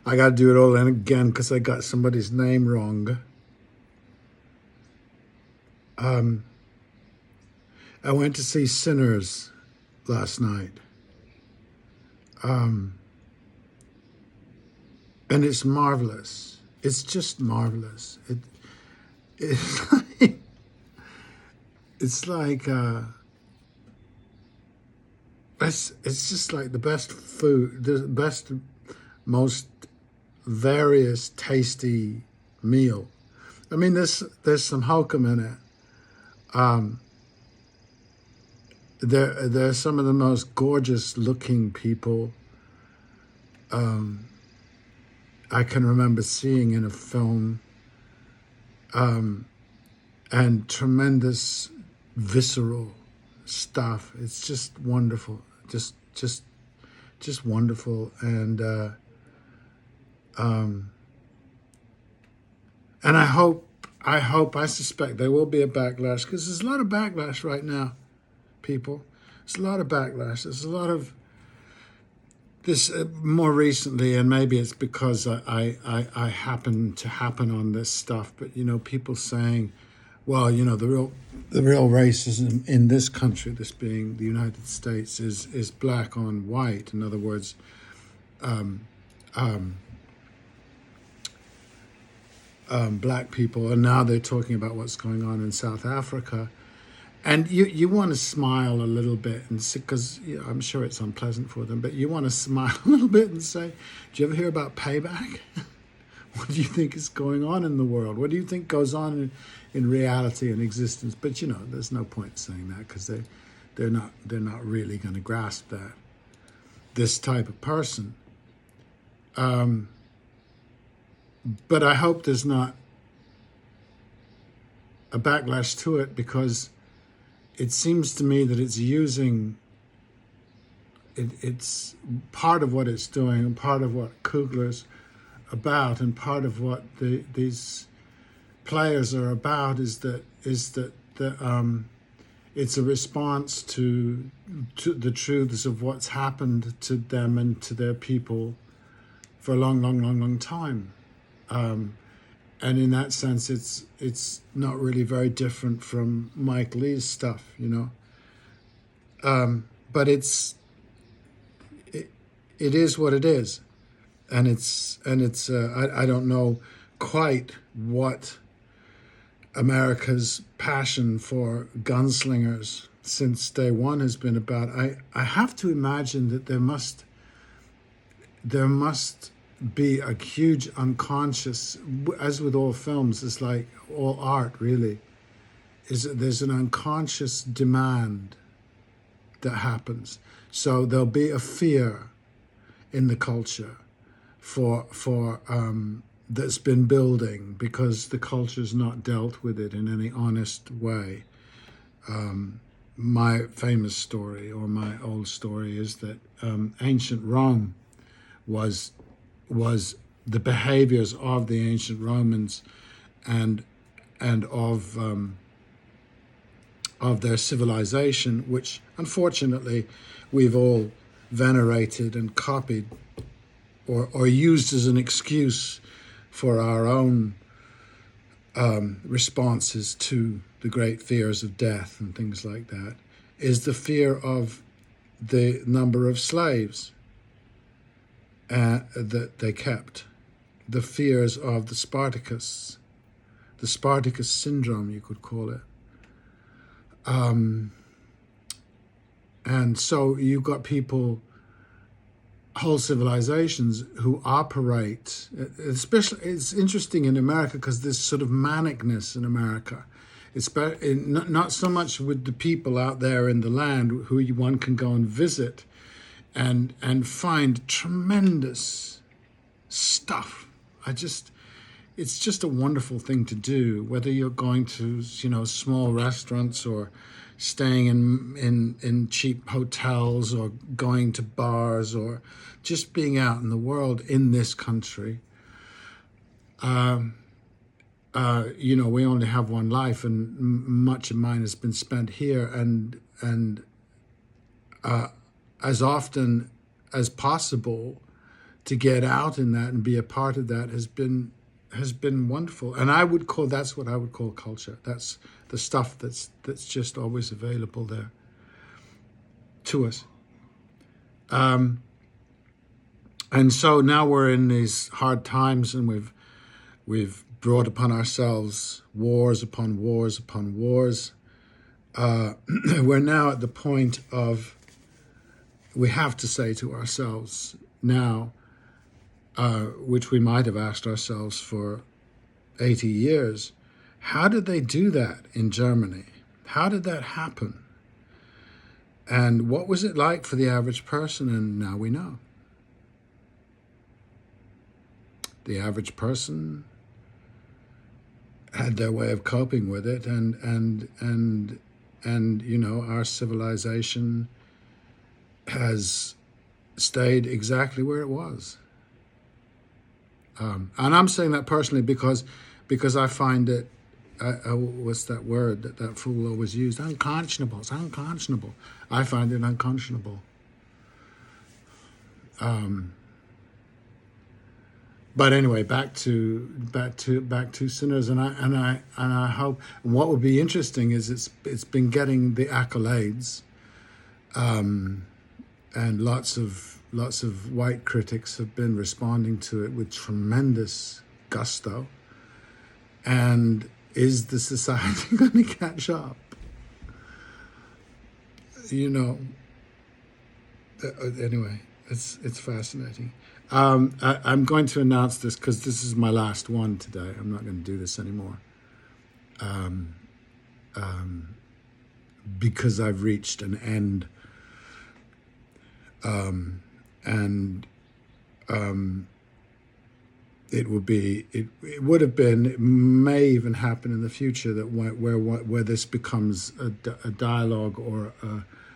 I got to do it all again because I got somebody's name wrong. Um, I went to see Sinners last night. Um, and it's marvelous. It's just marvelous. It's like, it's like it's just like the best food, the best, most various, tasty meal. I mean, there's some hokum in it. Um, there's some of the most gorgeous looking people um, I can remember seeing in a film, um, and tremendous visceral stuff. It's just wonderful, just wonderful, um, and I suspect there will be a backlash because there's a lot of backlash right now, people. There's a lot of backlash. There's a lot of this more recently, and maybe it's because I happen to happen on this stuff, but people saying, well, the real racism in this country, this being the United States, is black on white. In other words, um, um, black people, and now they're talking about what's going on in South Africa. And you want to smile a little bit, and because I'm sure it's unpleasant for them, but you want to smile a little bit and say, do you ever hear about payback? What do you think is going on in the world? What do you think goes on in reality and existence? But there's no point saying that because they're not really going to grasp that. This type of person. But I hope there's not a backlash to it, because it seems to me that it's using it's part of what it's doing, and part of what Coogler's about, and part of what these players are about is that it's a response to the truths of what's happened to them and to their people for a long time. And in that sense, it's not really very different from Mike Lee's stuff, But it is what it is, and I don't know quite what America's passion for gunslingers since day one has been about. I have to imagine that there must be a huge unconscious, as with all films, it's like all art really, is that there's an unconscious demand that happens. So there'll be a fear in the culture for that's been building because the culture's not dealt with it in any honest way. My famous story, or my old story, is that ancient Rome was the behaviors of the ancient Romans and of their civilization, which unfortunately we've all venerated and copied, or used as an excuse for our own responses to the great fears of death and things like that, is the fear of the number of slaves that they kept, the fears of the Spartacus syndrome, you could call it. And so you've got people, whole civilizations, who operate, especially, it's interesting in America because there's sort of manicness in America. It's not so much with the people out there in the land who one can go and visit and find tremendous stuff. It's just a wonderful thing to do, whether you're going to, small restaurants, or staying in cheap hotels, or going to bars, or just being out in the world in this country. We only have one life, and much of mine has been spent here, and as often as possible, to get out in that and be a part of that has been wonderful. And that's what I would call culture. That's the stuff that's just always available there to us. And so now we're in these hard times, and we've brought upon ourselves wars upon wars upon wars. We're now at the point of, we have to say to ourselves now, which we might have asked ourselves for 80 years, how did they do that in Germany? How did that happen? And what was it like for the average person? And now we know. The average person had their way of coping with it, and our civilization has stayed exactly where it was. And I'm saying that personally because I find it, what's that word that fool always used? Unconscionable. It's unconscionable. I find it unconscionable. But anyway, back to Sinners, and I hope. And what would be interesting is it's been getting the accolades, and lots of white critics have been responding to it with tremendous gusto. And is the society going to catch up? Anyway, it's fascinating. I'm going to announce this because this is my last one today. I'm not going to do this anymore, because I've reached an end, and it would have been, it may even happen in the future that where this becomes a dialogue or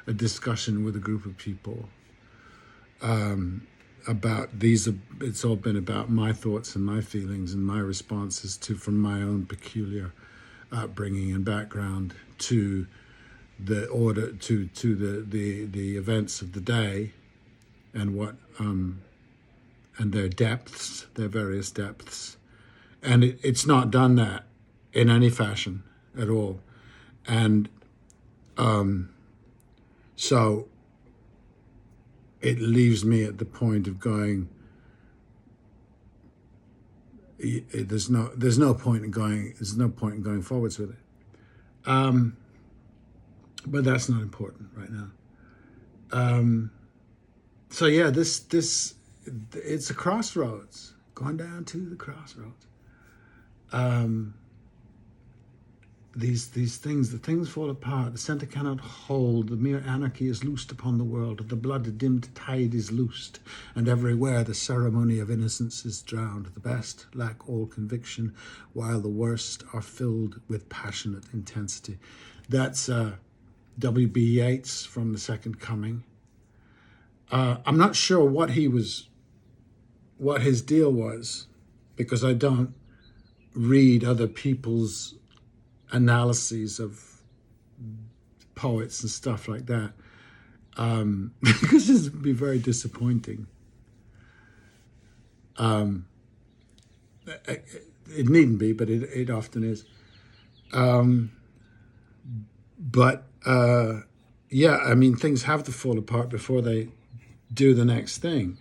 a discussion with a group of people. About these, it's all been about my thoughts and my feelings and my responses from my own peculiar upbringing and background to the order, to the events of the day, and what and their depths, their various depths, and it's not done that in any fashion at all, and so. It leaves me at the point of going, there's no point in going forwards with it. But that's not important right now. So yeah, this it's a crossroads, going down to the crossroads. These things, the things fall apart, the centre cannot hold, the mere anarchy is loosed upon the world, the blood-dimmed tide is loosed, and everywhere the ceremony of innocence is drowned. The best lack all conviction, while the worst are filled with passionate intensity. That's W.B. Yeats from The Second Coming. I'm not sure what his deal was, because I don't read other people's analyses of poets and stuff like that, because it would be very disappointing. It needn't be, but it often is. Yeah, I mean, things have to fall apart before they do the next thing,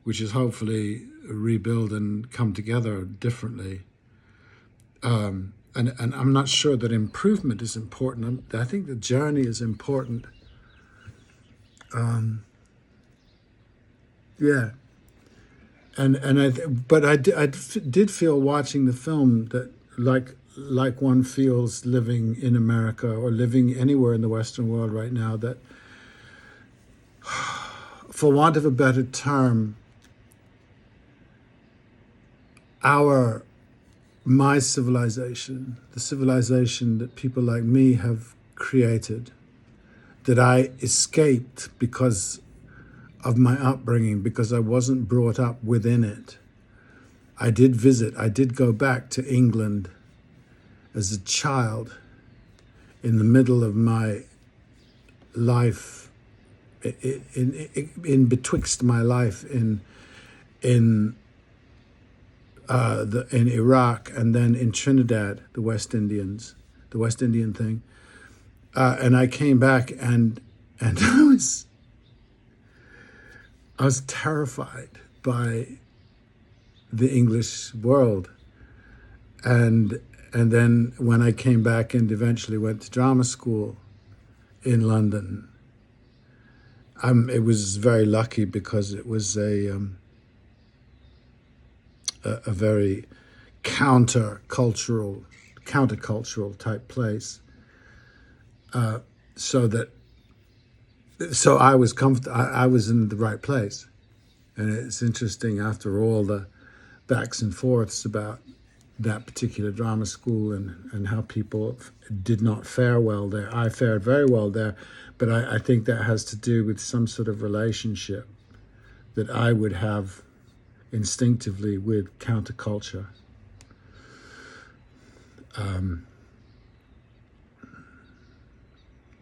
which is hopefully rebuild and come together differently. And I'm not sure that improvement is important. I think the journey is important. Yeah. But I did feel watching the film that like one feels living in America or living anywhere in the Western world right now, that for want of a better term, my civilization, the civilization that people like me have created, that I escaped because of my upbringing, because I wasn't brought up within it. I did go back to England as a child in the middle of my life, in betwixt my life in in in Iraq, and then in Trinidad, the West Indian thing. And I came back, and I was terrified by the English world. And then when I came back and eventually went to drama school in London, it was very lucky because it was a very countercultural type place. So I was I was in the right place. And it's interesting, after all the backs and forths about that particular drama school and how people did not fare well there. I fared very well there, but I think that has to do with some sort of relationship that I would have instinctively with counterculture.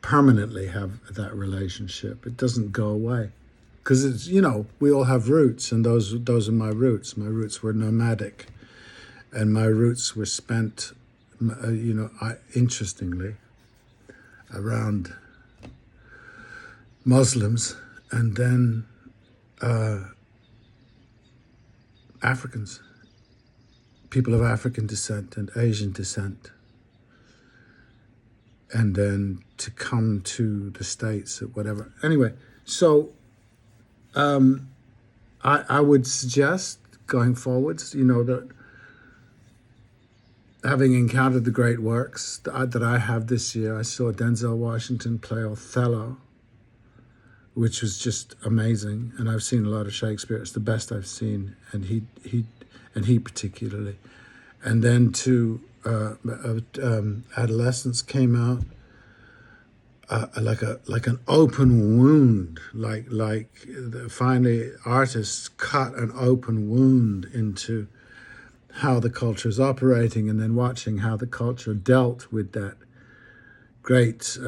Permanently have that relationship. It doesn't go away. Because it's, we all have roots, and those are my roots. My roots were nomadic, and my roots were spent, interestingly, around Muslims, and then Africans, people of African descent and Asian descent, and then to come to the States or whatever. Anyway, so I would suggest going forwards, that having encountered the great works that I have this year, I saw Denzel Washington play Othello, which was just amazing. And I've seen a lot of Shakespeare. It's the best I've seen, and he particularly. And then Adolescence came out. Like an open wound, finally artists cut an open wound into how the culture is operating, and then watching how the culture dealt with that great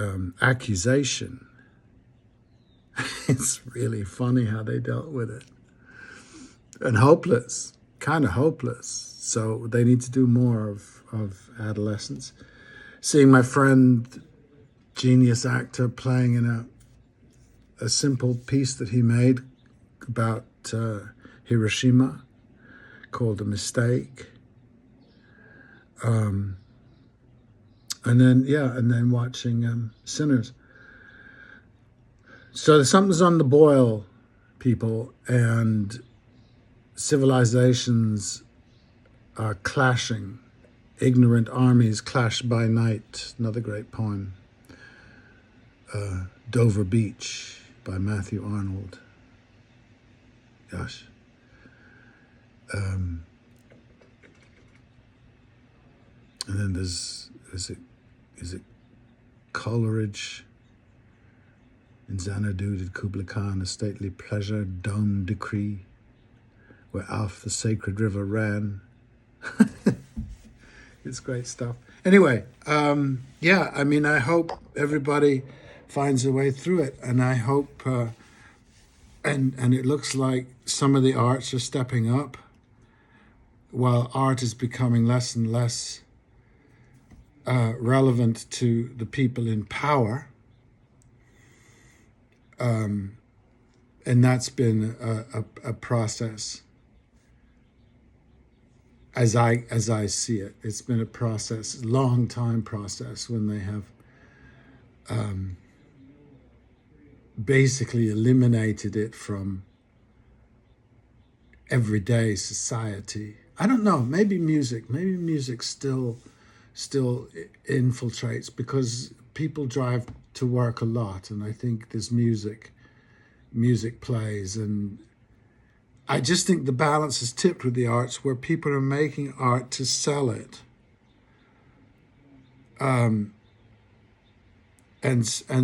accusation. It's really funny how they dealt with it. And hopeless, kind of hopeless. So they need to do more of Adolescence. Seeing my friend, genius actor, playing in a simple piece that he made about Hiroshima called A Mistake. And then watching Sinners. So something's on the boil, people, and civilizations are clashing. Ignorant armies clash by night, another great poem. Dover Beach by Matthew Arnold. Gosh. And then is it Coleridge? In Xanadu did Kubla Khan a stately pleasure dome decree, where Alf the sacred river ran. It's great stuff. Anyway, I hope everybody finds a way through it, and I hope, and it looks like some of the arts are stepping up, while art is becoming less and less relevant to the people in power. And that's been a process. As I see it, it's been a process, long time process, when they have basically eliminated it from everyday society. I don't know. Maybe music still infiltrates, because people drive to work a lot, and I think there's music plays, and I just think the balance is tipped with the arts, where people are making art to sell it, and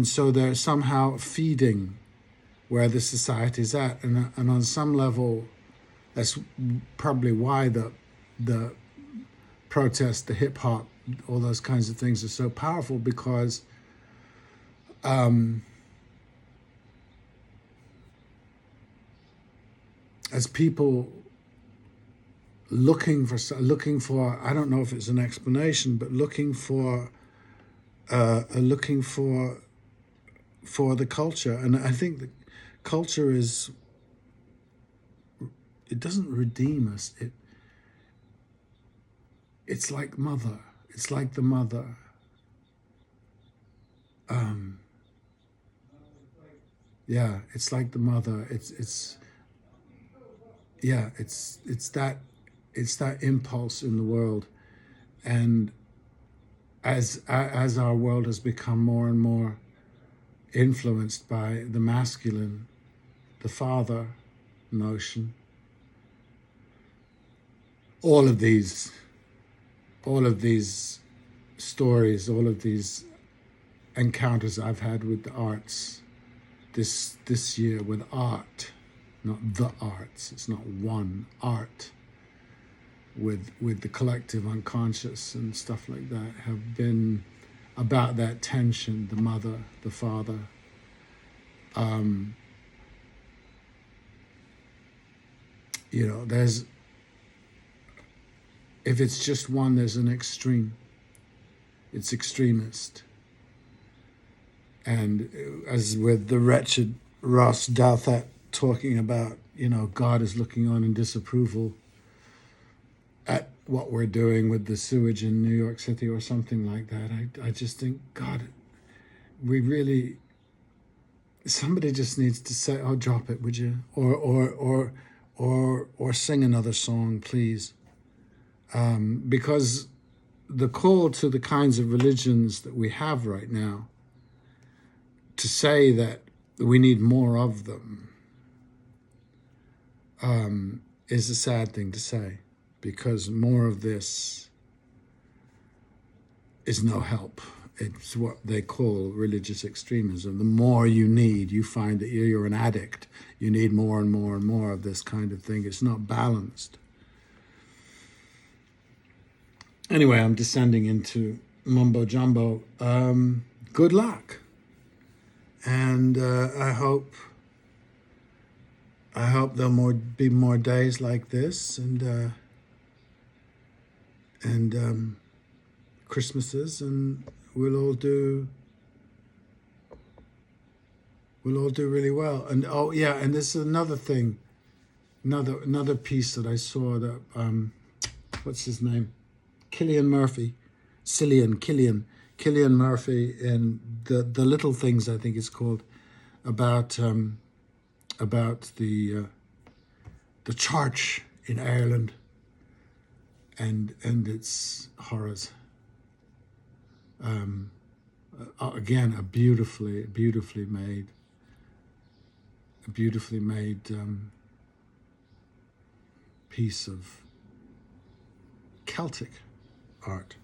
so they're somehow feeding where the society's at, and on some level, that's probably why the protest, the hip hop, all those kinds of things are so powerful, because as people looking for, I don't know if it's an explanation, but looking for the culture. And I think the culture is, it doesn't redeem us. It's like mother. It's like the mother. Yeah, it's like the mother. It's that impulse in the world. And as our world has become more and more influenced by the masculine, the father notion, all of these stories, all of these encounters I've had with the arts this year, with art, not the arts, it's not one art, with the collective unconscious and stuff like that, have been about that tension, the mother, the father. There's, if it's just one, there's an extreme. It's extremist. And as with the wretched Ross Douthat talking about, God is looking on in disapproval at what we're doing with the sewage in New York City or something like that. I just think, God, somebody just needs to say, oh, drop it, would you? Or sing another song, please. Because the call to the kinds of religions that we have right now, to say that we need more of them, is a sad thing to say, because more of this is no help. It's what they call religious extremism. The more you need, you find that you're an addict. You need more and more and more of this kind of thing. It's not balanced. Anyway, I'm descending into mumbo jumbo. Good luck. And I hope there'll be more days like this, and Christmases, and we'll all do really well. And oh yeah, and this is another thing, another piece that I saw, that what's his name, Cillian Murphy, in the Little Things, I think it's called, about the church in Ireland and its horrors. Again, a beautifully made piece of Celtic art.